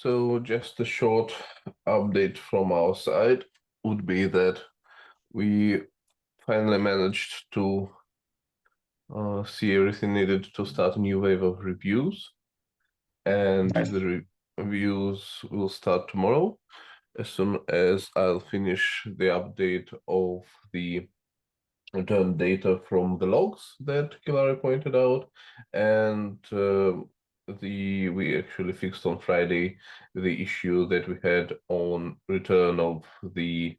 So just a short update from our side would be that we finally managed to see everything needed to start a new wave of reviews, and Nice. the reviews will start tomorrow as soon as I'll finish the update of the return data from the logs that Kilari pointed out, and we actually fixed on Friday the issue that we had on return of the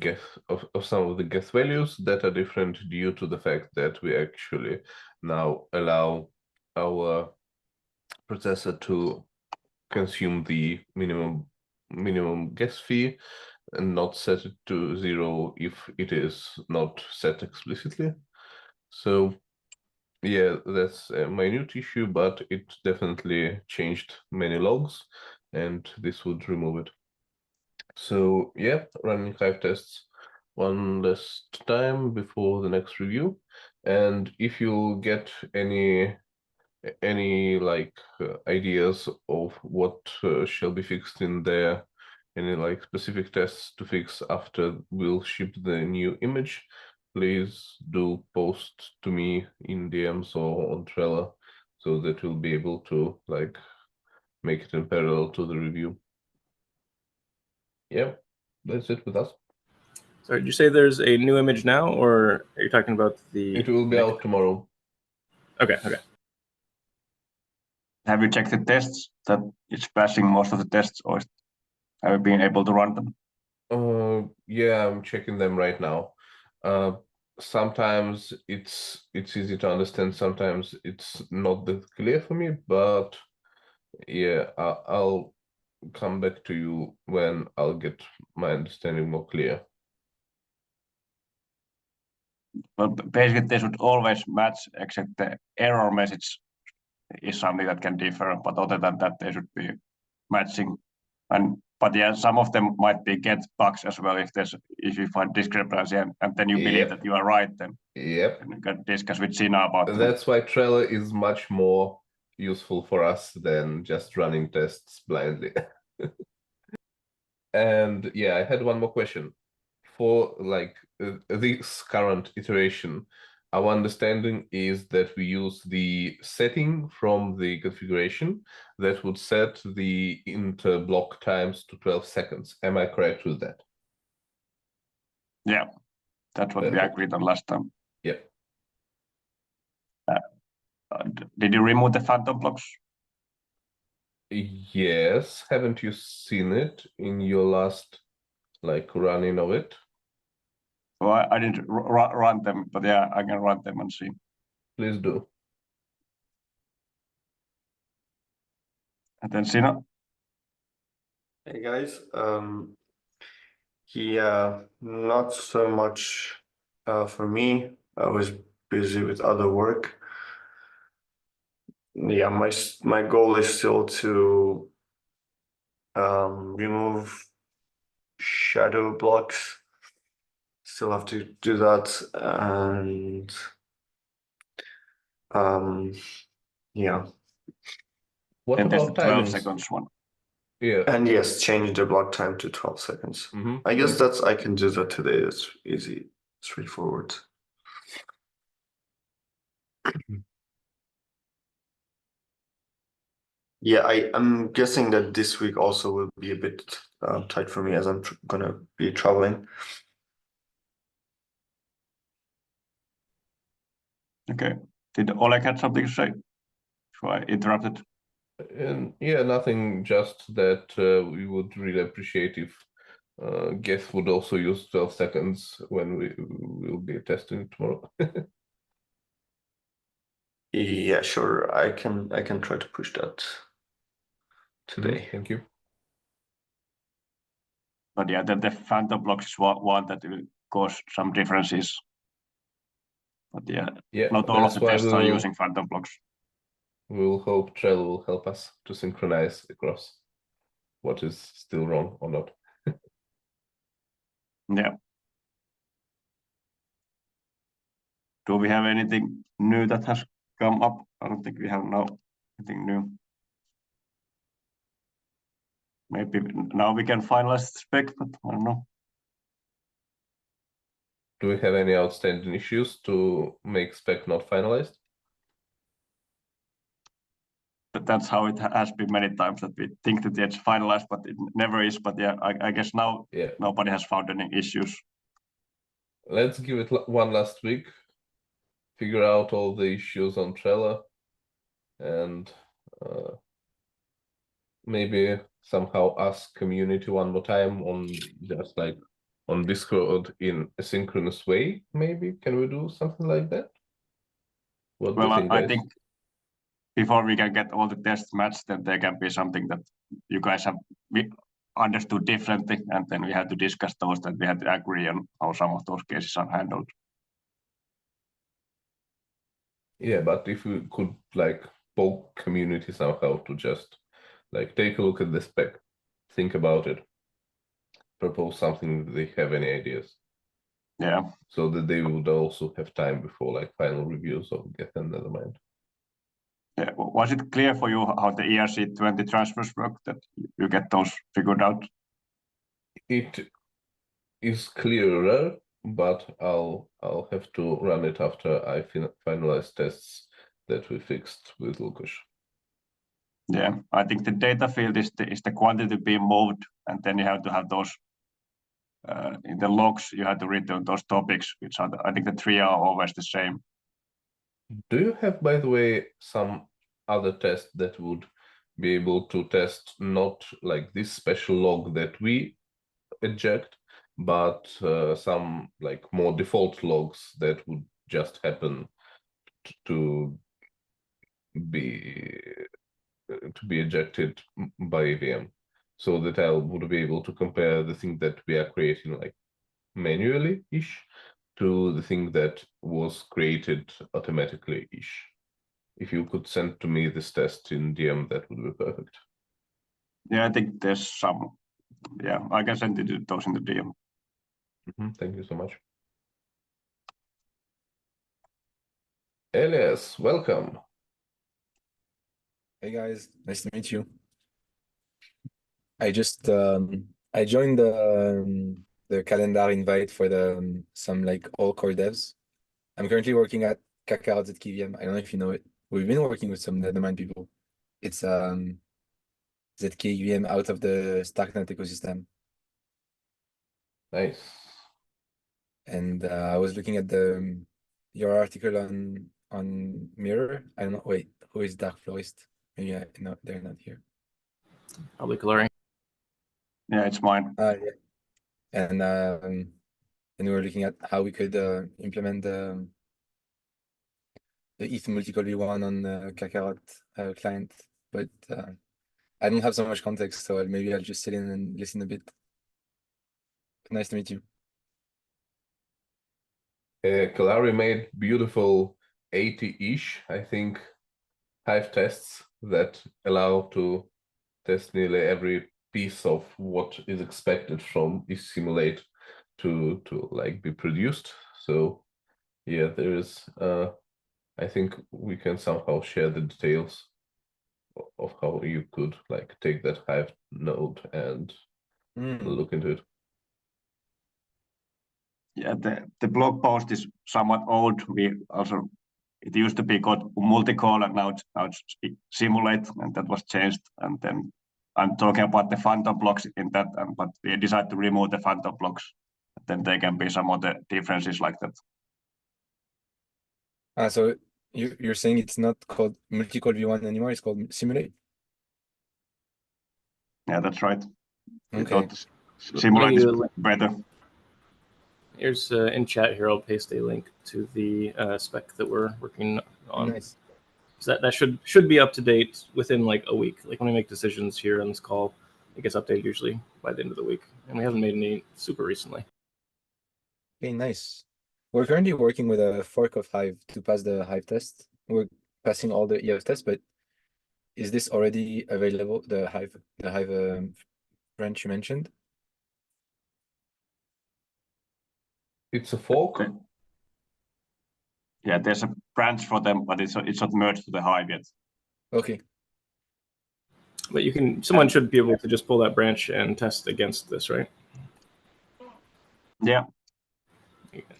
guess of some of the guess values that are different due to the fact that we actually now allow our processor to consume the minimum gas fee and not set it to 0 if it is not set explicitly. So yeah, that's a minute issue, but it definitely changed many logs, and this would remove it. So yeah, running Hive tests one last time before the next review. And if you get any like ideas of what shall be fixed in there, any like specific tests to fix after we'll ship the new image, please do post to me in DMs or on Trello so that we'll be able to like make it in parallel to the review. Yeah, that's it with us. So did you say there's a new image now, or are you talking about the... It will be out tomorrow. Okay. Have you checked the tests that it's passing most of the tests, or have you been able to run them? Yeah, I'm checking them right now. Sometimes it's easy to understand, sometimes it's not that clear for me, but yeah, I'll come back to you when I'll get my understanding more clear. But basically, they should always match, except the error message is something that can differ. But other than that, they should be matching. But yeah, some of them might be get bugs as well if you find discrepancy and then you believe that you are right. Then Yep, you can discuss with Sina about them. that's why Trello is much more useful for us than just running tests blindly. And yeah, I had one more question. For like this current iteration, our understanding is that we use the setting from the configuration that would set the inter-block times to 12 seconds. Am I correct with that? Yeah, that's what we agreed on last time. Yeah. Did you remove the phantom blocks? Yes. Haven't you seen it in your last like running of it? Well, I didn't run them, but yeah, I can run them and see. Please do. And then Sina. Hey guys, yeah, not so much for me. I was busy with other work. Yeah, my goal is still to remove shadow blocks. Still have to do that, and yeah. What And there's the about 12 timings? seconds one. Yeah. And yes, change the block time to 12 seconds. I guess I can do that today. It's easy, straightforward. Yeah, I'm guessing that this week also will be a bit tight for me as I'm gonna be traveling. Okay. Did Oleg have something to say? So I interrupted. And yeah, nothing, just that we would really appreciate if Guess would also use 12 seconds when we will be testing tomorrow. Yeah, sure. I can try to push that today. Thank you. But yeah, the phantom blocks is one that will cause some differences. But yeah, not all of the tests are using phantom blocks. We'll hope Trello will help us to synchronize across what is still wrong or not. Yeah. Do we have anything new that has come up? I don't think we have now anything new. maybe now we can finalize the spec, but I don't know. Do we have any outstanding issues to make spec not finalized? But that's how it has been many times, that we think that it's finalized, but it never is. But yeah, I guess now nobody has found any issues. Let's give it one last week, figure out all the issues on Trello, and maybe somehow ask community one more time on just like on Discord in a synchronous way. Maybe can we do something like that? What do you think, I guys? think before we can get all the tests matched, then there can be something that you guys have understood differently, and then we have to discuss those, that we have to agree on how some of those cases are handled. Yeah, but if we could like poke community somehow to just like take a look at the spec, think about it, propose something if they have any ideas. Yeah. So that they would also have time before like final reviews of Get and Nethermind. Yeah. Was it clear for you how the ERC20 transfers work, that you get those figured out? It is clearer, but I'll have to run it after I finalize tests that we fixed with Lukasz. Yeah, I think the data field is the quantity being moved, and then you have to have those in the logs. You have to return those topics, which are I think the three are always the same. Do you have, by the way, some other test that would be able to test not like this special log that we eject, but some like more default logs that would just happen to be ejected by AVM, so that I would be able to compare the thing that we are creating like manually-ish to the thing that was created automatically-ish. If you could send to me this test in DM, that would be perfect. Yeah, I think there's some. Yeah, I can send you those in the DM. Thank you so much. Elias, welcome. Hey guys, nice to meet you. I just I joined the calendar invite for the some like all core devs. I'm currently working at Kakarot ZKVM. I don't know if you know it. We've been working with some Nethermind people. It's ZKVM out of the Starknet ecosystem. Nice. And I was looking at the your article on Mirror. I don't know. Wait, who is Dark Florist? Maybe no, they're not here. Probably Kalari. Yeah, it's mine. Yeah. And we were looking at how we could implement the ETH multi-call v1 on the Kakarot client, but I don't have so much context, so maybe I'll just sit in and listen a bit. Nice to meet you. Kalari made beautiful 80-ish, I think, Hive tests that allow to test nearly every piece of what is expected from each simulate to like be produced. So yeah, there is I think we can somehow share the details of how you could like take that Hive node and look into it. Yeah, the blog post is somewhat old. It used to be called multi-call, and now it's simulate, and that was changed. And then I'm talking about the phantom blocks in that, but we decided to remove the phantom blocks. Then there can be some other differences like that. So you're saying it's not called multi-call v1 anymore, it's called simulate? Yeah, that's right. Okay. Simulate is better. Here's in chat here, I'll paste a link to the spec that we're working on. Nice. So that should be up to date within like a week. Like when we make decisions here on this call, it gets updated usually by the end of the week. And we haven't made any super recently. Okay, nice. We're currently working with a fork of Hive to pass the Hive test. We're passing all the EF tests, but is this already available, the Hive branch you mentioned? It's a fork. Okay. Yeah, there's a branch for them, but it's not merged to the Hive yet. Okay. But you can. Someone should be able to just pull that branch and test against this, right? Yeah.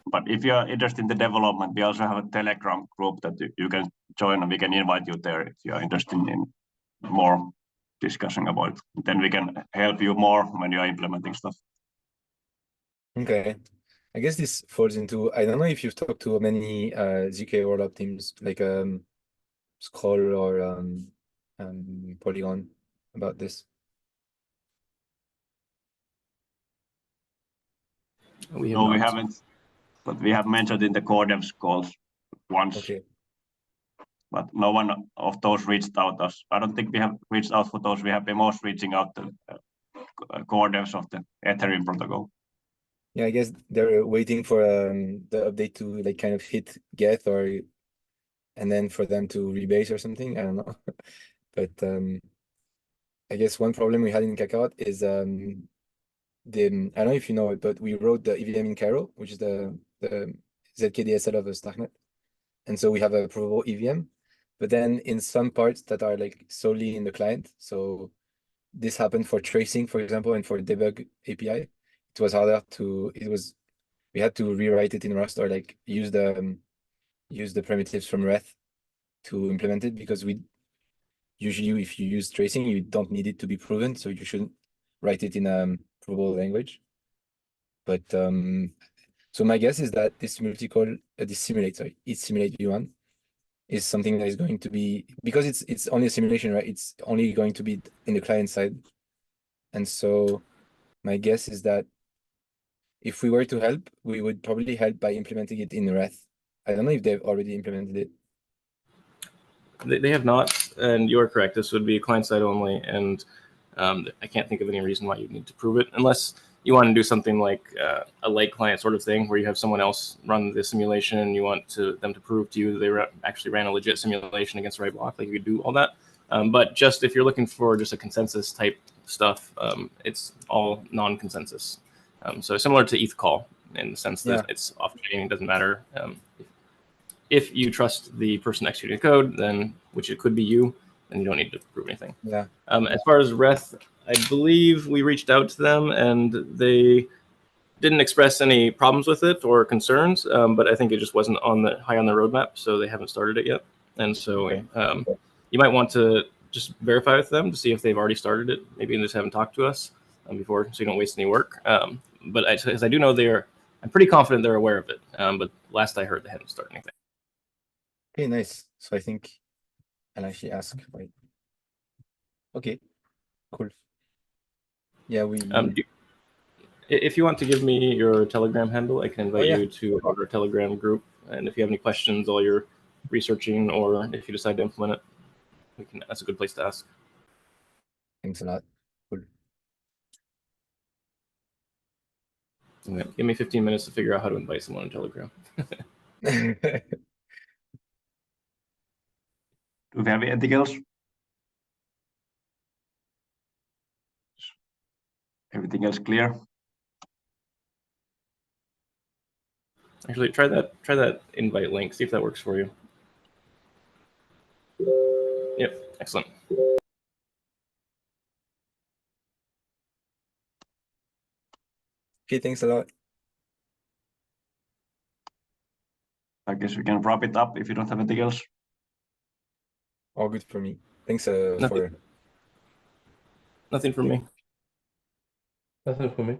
But if you're interested in the development, we also have a Telegram group that you can join, and we can invite you there if you are interested in more discussing about it. Then we can help you more when you are implementing stuff. Okay. I guess this falls into, I don't know if you've talked to many ZK rollup teams like Scroll or Polygon about this. We have No, not. we haven't, but we have mentioned in the core devs calls once. Okay. But no one of those reached out us. I don't think we have reached out for those. We have been most reaching out to core devs of the Ethereum protocol. Yeah, I guess they're waiting for the update to like kind of hit get and then for them to rebase or something. I don't know. But I guess one problem we had in Kakarot is I don't know if you know it, but we wrote the EVM in Cairo, which is the ZKDSL of the Starknet. And so we have a provable EVM, but then in some parts that are like solely in the client. So this happened for tracing, for example, and for debug API. It was harder to, we had to rewrite it in Rust or like use the primitives from Reth to implement it, because usually if you use tracing, you don't need it to be proven. So you shouldn't write it in a provable language. But so my guess is that this simulate V1 is something that is going to be, because it's only a simulation, right? It's only going to be in the client side. And so my guess is that if we were to help, we would probably help by implementing it in Reth. I don't know if they've already implemented it. They have not, and you are correct. This would be client side only, and I can't think of any reason why you need to prove it, unless you want to do something like a light client sort of thing, where you have someone else run the simulation and you want them to prove to you they actually ran a legit simulation against the right block. Like you could do all that, but just if you're looking for just a consensus type stuff, it's all non-consensus. So similar to ETH call in the sense that it's off-chain, it doesn't matter. If you trust the person executing the code, then which it could be you, then you don't need to prove anything. Yeah. As far as Reth, I believe we reached out to them and they didn't express any problems with it or concerns, but I think it just wasn't high on the roadmap, so they haven't started it yet. And so you might want to just verify with them to see if they've already started it. Maybe they just haven't talked to us before, so you don't waste any work. But as I do know, I'm pretty confident they're aware of it. But last I heard, they hadn't started anything. Okay, nice. So I think I'll actually ask. Right. Okay, cool. Yeah, if you want to give me your Telegram handle, I can invite yeah. you to our Telegram group. And if you have any questions while you're researching, or if you decide to implement it, that's a good place to ask. Thanks a lot. Cool. Okay. Give me 15 minutes to figure out how to invite someone on Telegram. Do we have anything else? Everything else clear? Actually, try that invite link. See if that works for you. Yep, excellent. Okay, thanks a lot. I guess we can wrap it up if you don't have anything else. All good for me. Thanks Nothing from me. Nothing for me.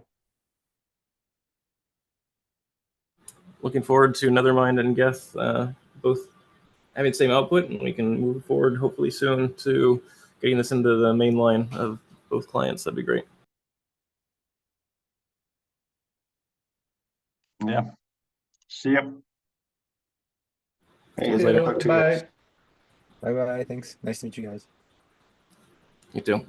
Looking forward to Nethermind and Geth both having the same output, and we can move forward hopefully soon to getting this into the main line of both clients. That'd be great. Yeah. See ya. See you later. Bye. Bye bye. Thanks. Nice to meet you guys. You too.